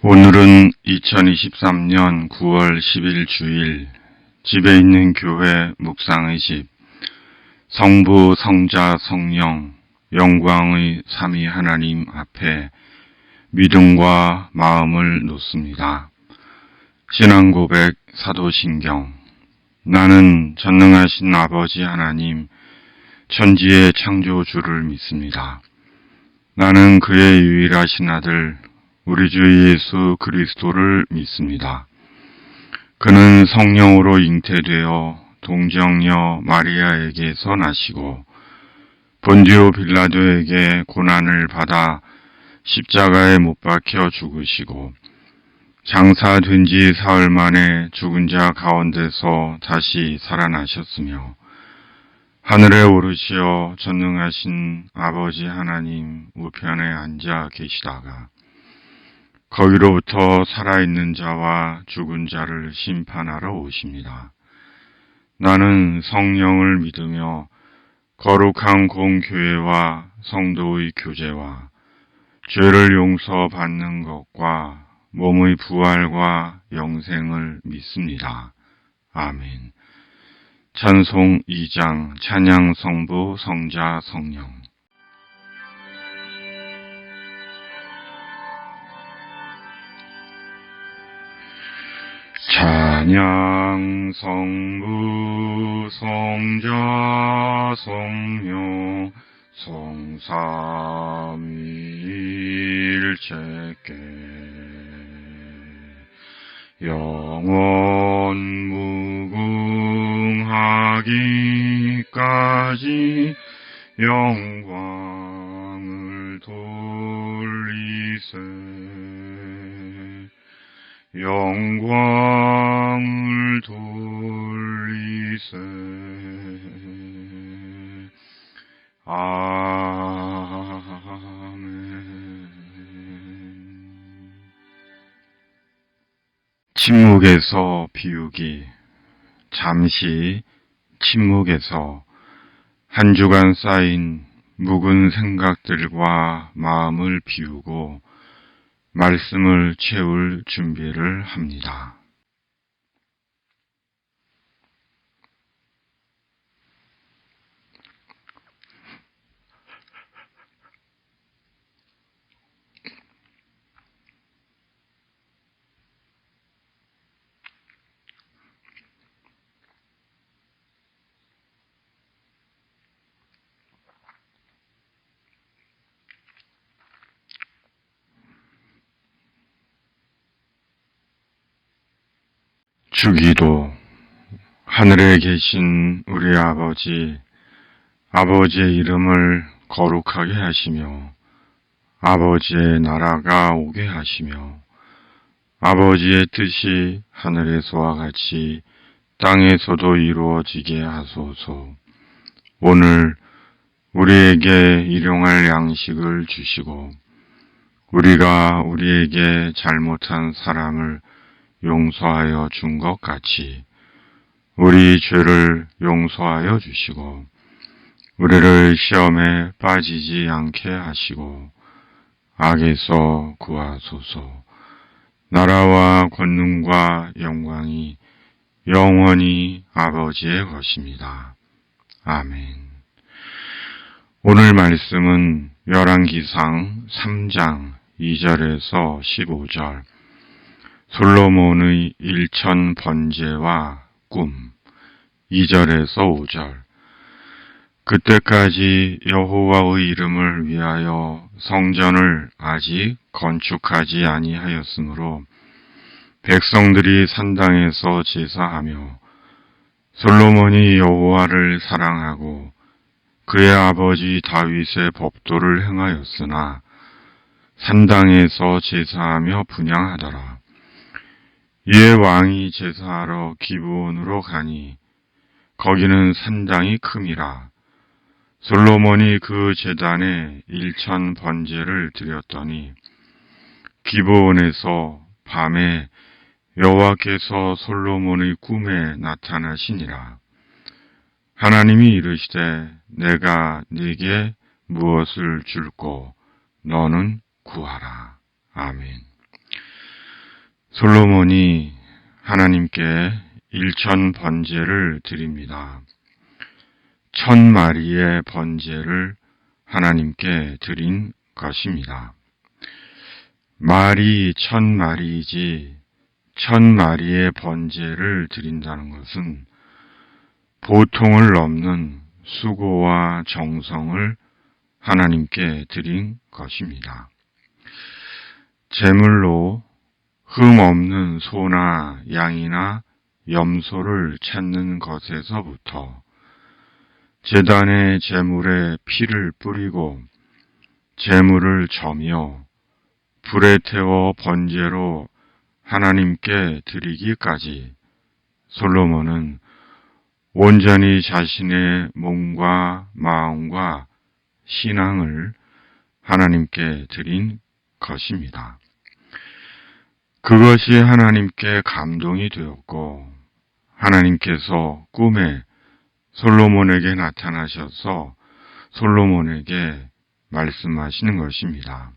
오늘은 2023년 9월 10일 주일 집에 있는 교회 묵상의 집 성부, 성자, 성령, 영광의 삼위 하나님 앞에 믿음과 마음을 놓습니다. 신앙고백 사도신경. 나는 전능하신 아버지 하나님, 천지의 창조주를 믿습니다. 나는 그의 유일하신 아들 우리 주 예수 그리스도를 믿습니다. 그는 성령으로 잉태되어 동정녀 마리아에게서 나시고 본디오 빌라도에게 고난을 받아 십자가에 못 박혀 죽으시고 장사된 지 사흘 만에 죽은 자 가운데서 다시 살아나셨으며 하늘에 오르시어 전능하신 아버지 하나님 우편에 앉아 계시다가 거기로부터 살아있는 자와 죽은 자를 심판하러 오십니다. 나는 성령을 믿으며 거룩한 공교회와 성도의 교제와 죄를 용서받는 것과 몸의 부활과 영생을 믿습니다. 아멘. 찬송 2장 찬양 성부 성자 성령. 찬양 성부 성자 성령 성삼위일체께 영원 무궁하기까지 영광을 돌리세. 영광을 돌리세. 아멘. 침묵에서 비우기. 잠시 침묵에서 한 주간 쌓인 묵은 생각들과 마음을 비우고 말씀을 채울 준비를 합니다. 주기도. 하늘에 계신 우리 아버지의 이름을 거룩하게 하시며 아버지의 나라가 오게 하시며 아버지의 뜻이 하늘에서와 같이 땅에서도 이루어지게 하소서. 오늘 우리에게 일용할 양식을 주시고 우리가 우리에게 잘못한 사람을 용서하여 준 것 같이 우리 죄를 용서하여 주시고 우리를 시험에 빠지지 않게 하시고 악에서 구하소서. 나라와 권능과 영광이 영원히 아버지의 것입니다. 아멘. 오늘 말씀은 열왕기상 3장 2절에서 15절 솔로몬의 일천 번제와 꿈 2절에서 5절. 그때까지 여호와의 이름을 위하여 성전을 아직 건축하지 아니하였으므로 백성들이 산당에서 제사하며 솔로몬이 여호와를 사랑하고 그의 아버지 다윗의 법도를 행하였으나 산당에서 제사하며 분향하더라. 이에 왕이 제사하러 기브온으로 가니 거기는 산당이 큼이라. 솔로몬이 그 제단에 일천 번제를 드렸더니 기브온에서 밤에 여호와께서 솔로몬의 꿈에 나타나시니라. 하나님이 이르시되 내가 네게 무엇을 줄꼬 너는 구하라. 아멘. 솔로몬이 하나님께 일천 번제를 드립니다. 1000마리의 번제를 하나님께 드린 것입니다. 말이 1000마리이지 1000마리의 번제를 드린다는 것은 보통을 넘는 수고와 정성을 하나님께 드린 것입니다. 제물로 흠 없는 소나 양이나 염소를 찾는 것에서부터 제단의 제물에 피를 뿌리고 제물을 저며 불에 태워 번제로 하나님께 드리기까지 솔로몬은 온전히 자신의 몸과 마음과 신앙을 하나님께 드린 것입니다. 그것이 하나님께 감동이 되었고 하나님께서 꿈에 솔로몬에게 나타나셔서 솔로몬에게 말씀하시는 것입니다.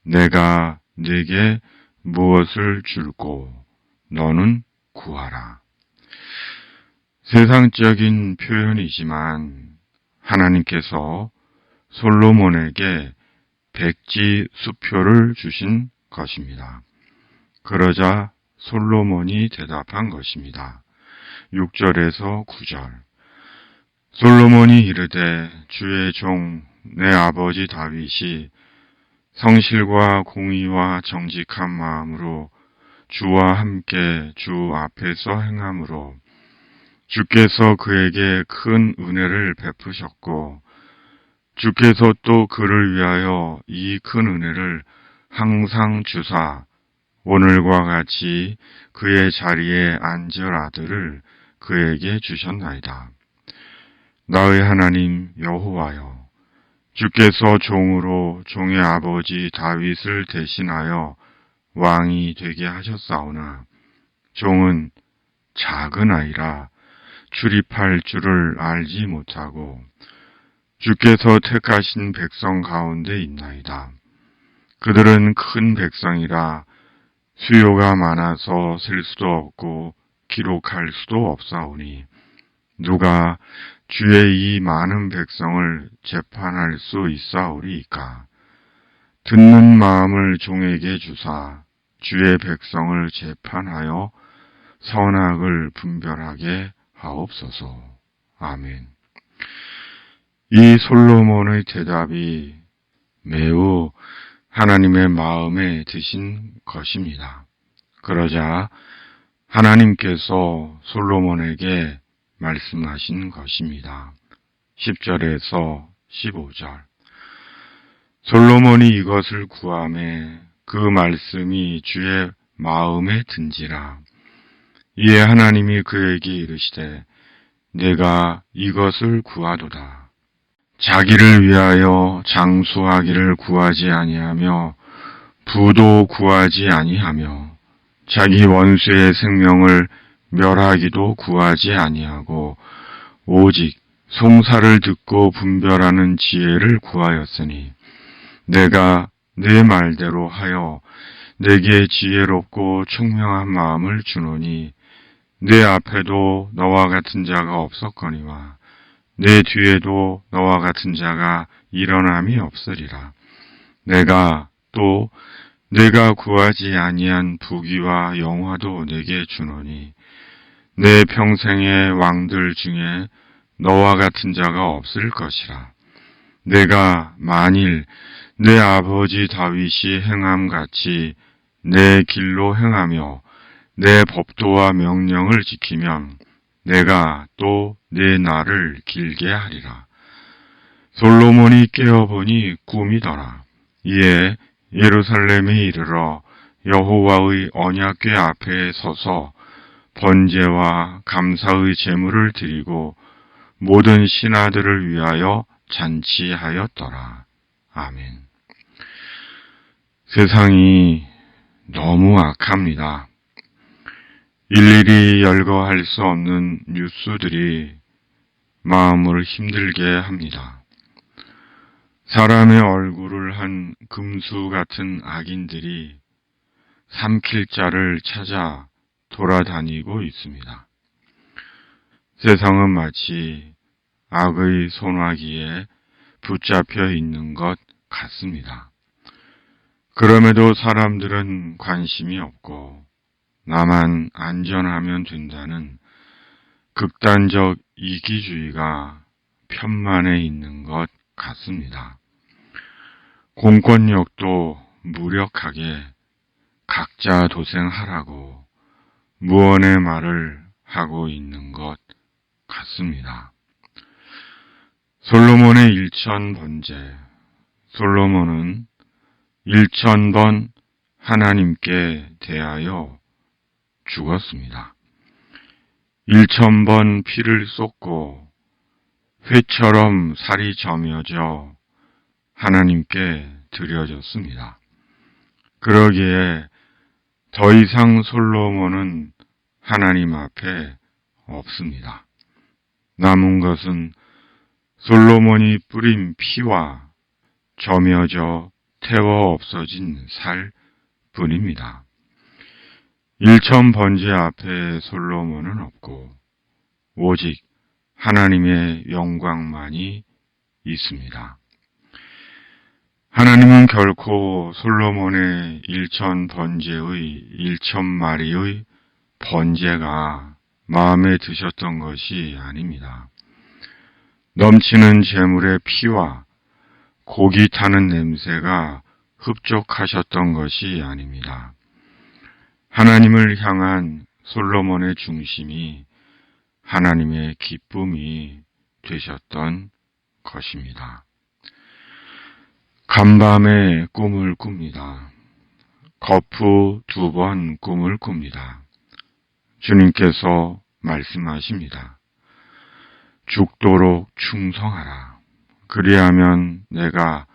내가 네게 무엇을 줄고 너는 구하라. 세상적인 표현이지만 하나님께서 솔로몬에게 백지 수표를 주신 것입니다. 그러자 솔로몬이 대답한 것입니다. 6절에서 9절. 솔로몬이 이르되 주의 종 내 아버지 다윗이 성실과 공의와 정직한 마음으로 주와 함께 주 앞에서 행함으로 주께서 그에게 큰 은혜를 베푸셨고 주께서 또 그를 위하여 이 큰 은혜를 항상 주사 오늘과 같이 그의 자리에 앉을 아들을 그에게 주셨나이다. 나의 하나님 여호와여, 주께서 종으로 종의 아버지 다윗을 대신하여 왕이 되게 하셨사오나 종은 작은 아이라 출입할 줄을 알지 못하고 주께서 택하신 백성 가운데 있나이다. 그들은 큰 백성이라 수요가 많아서 셀 수도 없고 기록할 수도 없사오니 누가 주의 이 많은 백성을 재판할 수 있사오리이까. 듣는 마음을 종에게 주사 주의 백성을 재판하여 선악을 분별하게 하옵소서. 아멘. 이 솔로몬의 대답이 매우 하나님의 마음에 드신 것입니다. 그러자 하나님께서 솔로몬에게 말씀하신 것입니다. 10절에서 15절. 솔로몬이 이것을 구하매 그 말씀이 주의 마음에 든지라. 이에 하나님이 그에게 이르시되 내가 이것을 구하도다. 자기를 위하여 장수하기를 구하지 아니하며 부도 구하지 아니하며 자기 원수의 생명을 멸하기도 구하지 아니하고 오직 송사를 듣고 분별하는 지혜를 구하였으니 내가 내 말대로 하여 내게 지혜롭고 총명한 마음을 주노니 내 앞에도 너와 같은 자가 없었거니와 내 뒤에도 너와 같은 자가 일어남이 없으리라. 내가 또 내가 구하지 아니한 부귀와 영화도 내게 주노니 내 평생의 왕들 중에 너와 같은 자가 없을 것이라. 내가 만일 내 아버지 다윗이 행함같이 내 길로 행하며 내 법도와 명령을 지키면 내가 또 내 날을 길게 하리라. 솔로몬이 깨어보니 꿈이더라. 이에 예루살렘에 이르러 여호와의 언약궤 앞에 서서 번제와 감사의 제물을 드리고 모든 신하들을 위하여 잔치하였더라. 아멘. 세상이 너무 악합니다. 일일이 열거할 수 없는 뉴스들이 마음을 힘들게 합니다. 사람의 얼굴을 한 금수 같은 악인들이 삼킬 자를 찾아 돌아다니고 있습니다. 세상은 마치 악의 손아귀에 붙잡혀 있는 것 같습니다. 그럼에도 사람들은 관심이 없고 나만 안전하면 된다는 극단적 이기주의가 편만에 있는 것 같습니다. 공권력도 무력하게 각자 도생하라고 무언의 말을 하고 있는 것 같습니다. 솔로몬의 일천번제. 솔로몬은 1000번 하나님께 대하여 죽었습니다. 1000번 피를 쏟고 회처럼 살이 저며져 하나님께 드려졌습니다. 그러기에 더 이상 솔로몬은 하나님 앞에 없습니다. 남은 것은 솔로몬이 뿌린 피와 저며져 태워 없어진 살 뿐입니다. 1000번제 앞에 솔로몬은 없고 오직 하나님의 영광만이 있습니다. 하나님은 결코 솔로몬의 1000번제의 1000마리의 번제가 마음에 드셨던 것이 아닙니다. 넘치는 제물의 피와 고기 타는 냄새가 흡족하셨던 것이 아닙니다. 하나님을 향한 솔로몬의 중심이 하나님의 기쁨이 되셨던 것입니다. 간밤에 꿈을 꿉니다. 거푸 2번 꿈을 꿉니다. 주님께서 말씀하십니다. 죽도록 충성하라. 그리하면 내가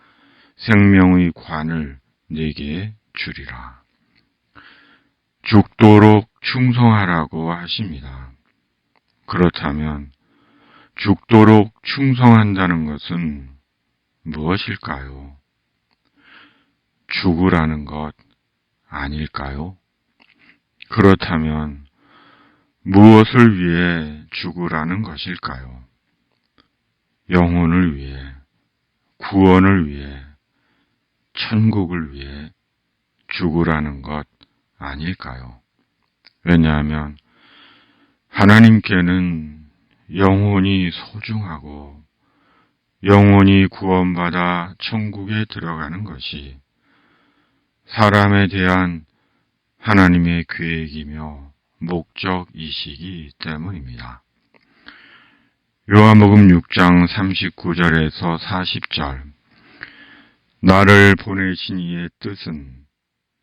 생명의 관을 네게 주리라. 죽도록 충성하라고 하십니다. 그렇다면 죽도록 충성한다는 것은 무엇일까요? 죽으라는 것 아닐까요? 그렇다면 무엇을 위해 죽으라는 것일까요? 영혼을 위해, 구원을 위해, 천국을 위해 죽으라는 것 아닐까요? 왜냐하면 하나님께는 영혼이 소중하고 영혼이 구원받아 천국에 들어가는 것이 사람에 대한 하나님의 계획이며 목적이시기 때문입니다. 요한복음 6장 39절에서 40절. 나를 보내신 이의 뜻은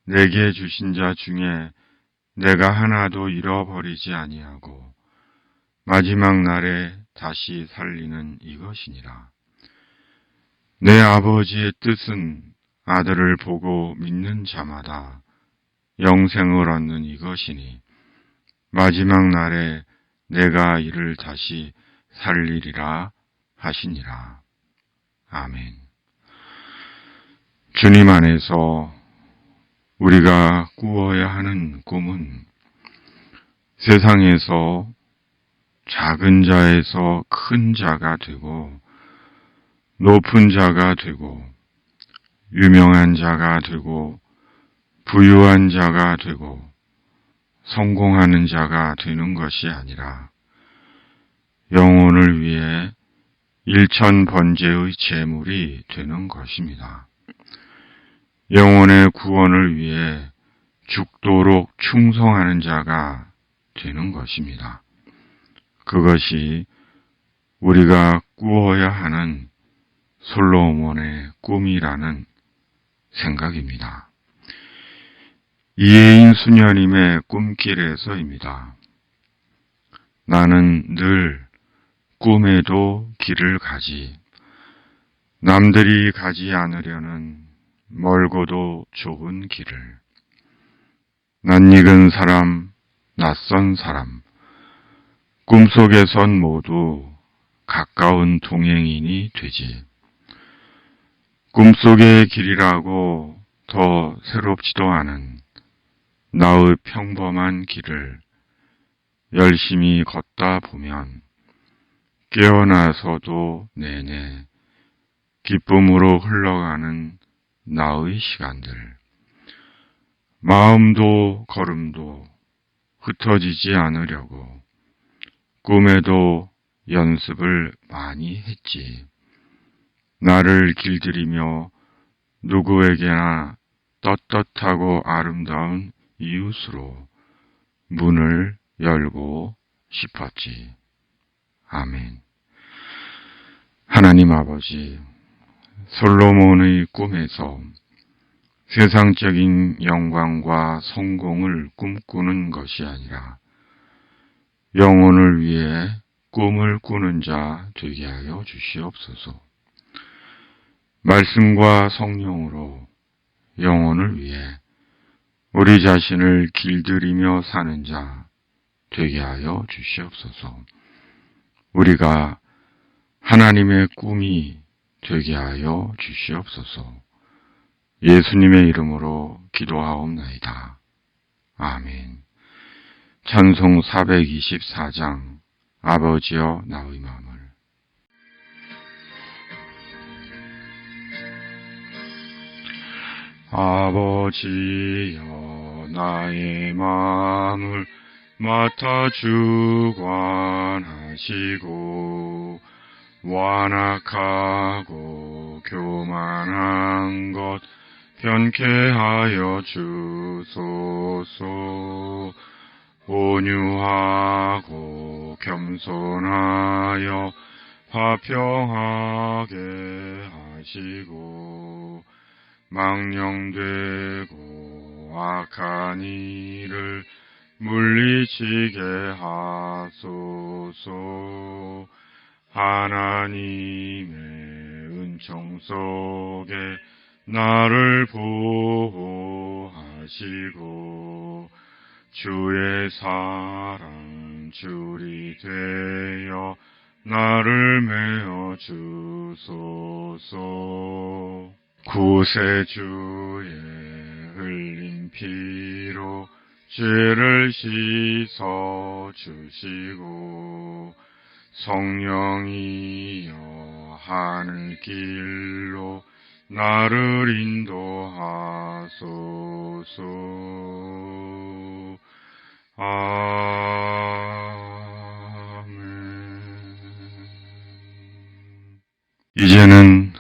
내게 주신 자 중에 내가 하나도 잃어버리지 아니하고 마지막 날에 다시 살리는 이것이니라. 내 아버지의 뜻은 아들을 보고 믿는 자마다 영생을 얻는 이것이니 마지막 날에 내가 이를 다시 살리리라 하시니라. 아멘. 주님 안에서 우리가 꾸어야 하는 꿈은 세상에서 작은 자에서 큰 자가 되고 높은 자가 되고 유명한 자가 되고 부유한 자가 되고 성공하는 자가 되는 것이 아니라 영혼을 위해 1000번제의 제물이 되는 것입니다. 영혼의 구원을 위해 죽도록 충성하는 자가 되는 것입니다. 그것이 우리가 꾸어야 하는 솔로몬의 꿈이라는 생각입니다. 이혜인 수녀님의 꿈길에서입니다. 나는 늘 꿈에도 길을 가지, 남들이 가지 않으려는 멀고도 좁은 길을, 낯익은 사람, 낯선 사람, 꿈속에선 모두 가까운 동행인이 되지. 꿈속의 길이라고 더 새롭지도 않은 나의 평범한 길을 열심히 걷다 보면 깨어나서도 내내 기쁨으로 흘러가는 나의 시간들, 마음도 걸음도 흩어지지 않으려고 꿈에도 연습을 많이 했지. 나를 길들이며 누구에게나 떳떳하고 아름다운 이웃으로 문을 열고 싶었지. 아멘. 하나님 아버지, 솔로몬의 꿈에서 세상적인 영광과 성공을 꿈꾸는 것이 아니라 영혼을 위해 꿈을 꾸는 자 되게 하여 주시옵소서. 말씀과 성령으로 영혼을 위해 우리 자신을 길들이며 사는 자 되게 하여 주시옵소서. 우리가 하나님의 꿈이 되게 하여 주시옵소서. 예수님의 이름으로 기도하옵나이다. 아멘. 찬송 424장 아버지여 나의 마음을. 아버지여 나의 마음을 맡아 주관하시고 완악하고 교만한 것 변케 하여 주소서. 온유하고 겸손하여 화평하게 하시고 망령되고 악한 일을 물리치게 하소서. 하나님의 은총 속에 나를 보호하시고 주의 사랑 줄이 되어 나를 메어 주소서. 구세주의 흘린 피로 죄를 씻어 주시고 성령이여 하늘 길로 나를 인도하소서. 아멘. 이제는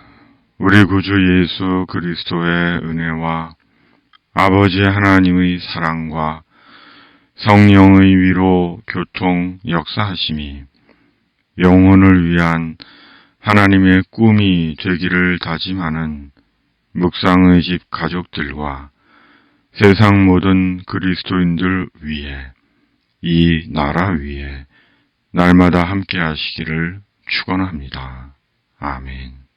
우리 구주 예수 그리스도의 은혜와 아버지 하나님의 사랑과 성령의 위로 교통 역사하심이 영혼을 위한 하나님의 꿈이 되기를 다짐하는 묵상의 집 가족들과 세상 모든 그리스도인들 위에, 이 나라 위에 날마다 함께 하시기를 축원합니다. 아멘.